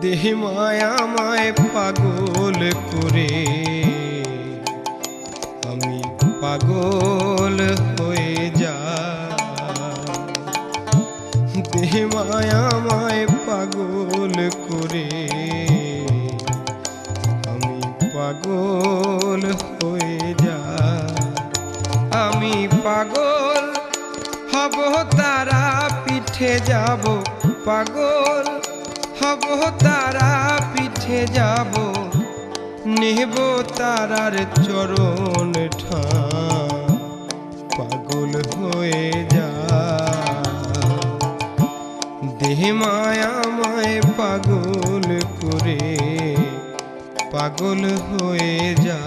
দেহ মায়াময় পাগল করে আমি পাগল হয়ে যাই। দেহ মায়াময় পাগল করে আমি পাগল হয়ে যাই। আমি পাগল হব তারা পিঠে যাব, পাগল হব তারা পিঠে যাব, নেব তারার চরণ ঠাঁ, পাগল হয়ে যা। দেহ মায়াময় পাগল করে পাগল হয়ে যা।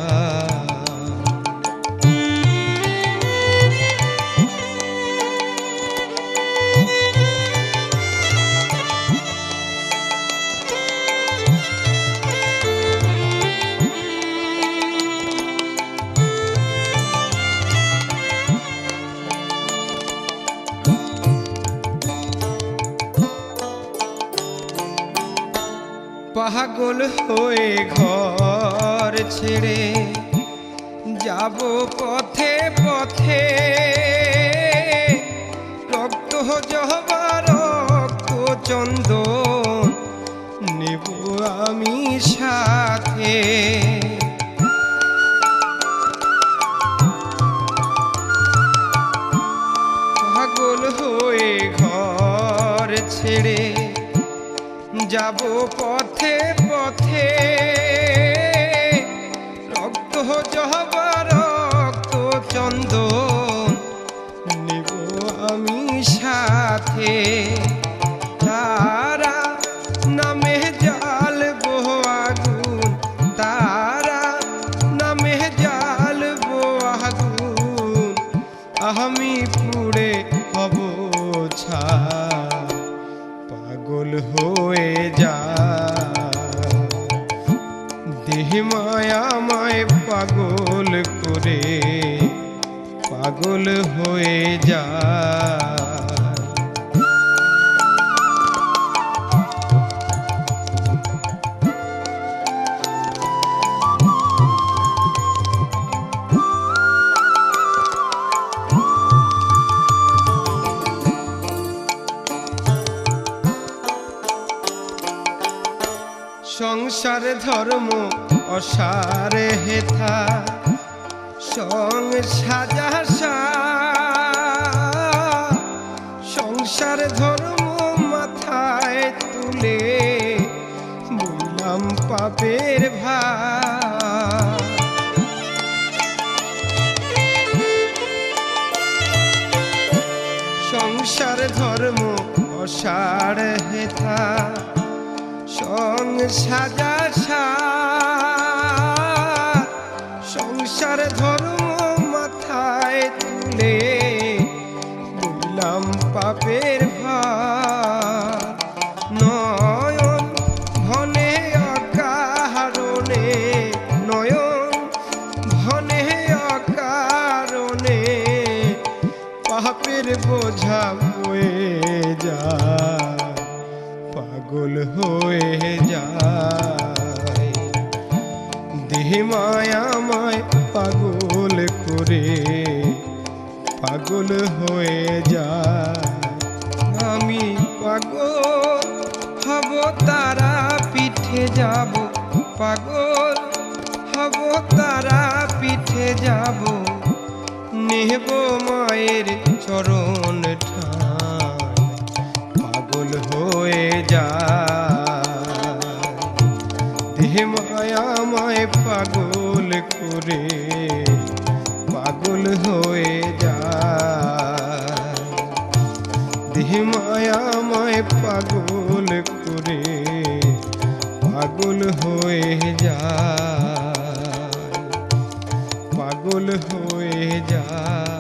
পাগল হয়ে ঘর ছেড়ে যাব পথে পথে, রক্ত জবা রক্ত চন্দন নেব আমি সাথে। পাগল হয়ে ঘর ছেড়ে যাব পথে পথে, রক্ত জবা রক্ত চন্দন নেব আমি সাথে। তারা নামে জ্বালবো আগুন, তারা নামে জ্বালবো আগুন, আমি পুড়ে হব ছাই, পাগল হয়ে যা। দেহ মায়াময় পাগল করে পাগল হয়ে যা। সংসার ধর্ম অসার হেথা সং সাজা, সংসার ধর্ম মাথায় তুলে বললাম পাপের ভার। সংসার ধর্ম অসার হেথা সং সাজা, সংসার ধর্ম মাথায় তুলে বললাম পাপের ভার। নয়ন ভনে অকারণে, নয়ন ভনে অকারণে পাপের বোঝা বয়ে যায়, পাগল হয়ে যায়। দেহ মায়াময় পাগল করে পাগল হয়ে যায়। আমি পাগল হব তারা পিঠে যাব, পাগল হব তারা পিঠে যাব, নেব মায়ের চরণ ঠাই, পাগল হয়ে যায়। দেহ মায়াময় পাগল করে পাগল হয়ে যায়। দেহে মায়াময় পাগল করে পাগল হয়ে যায়, পাগল হয়ে যায়।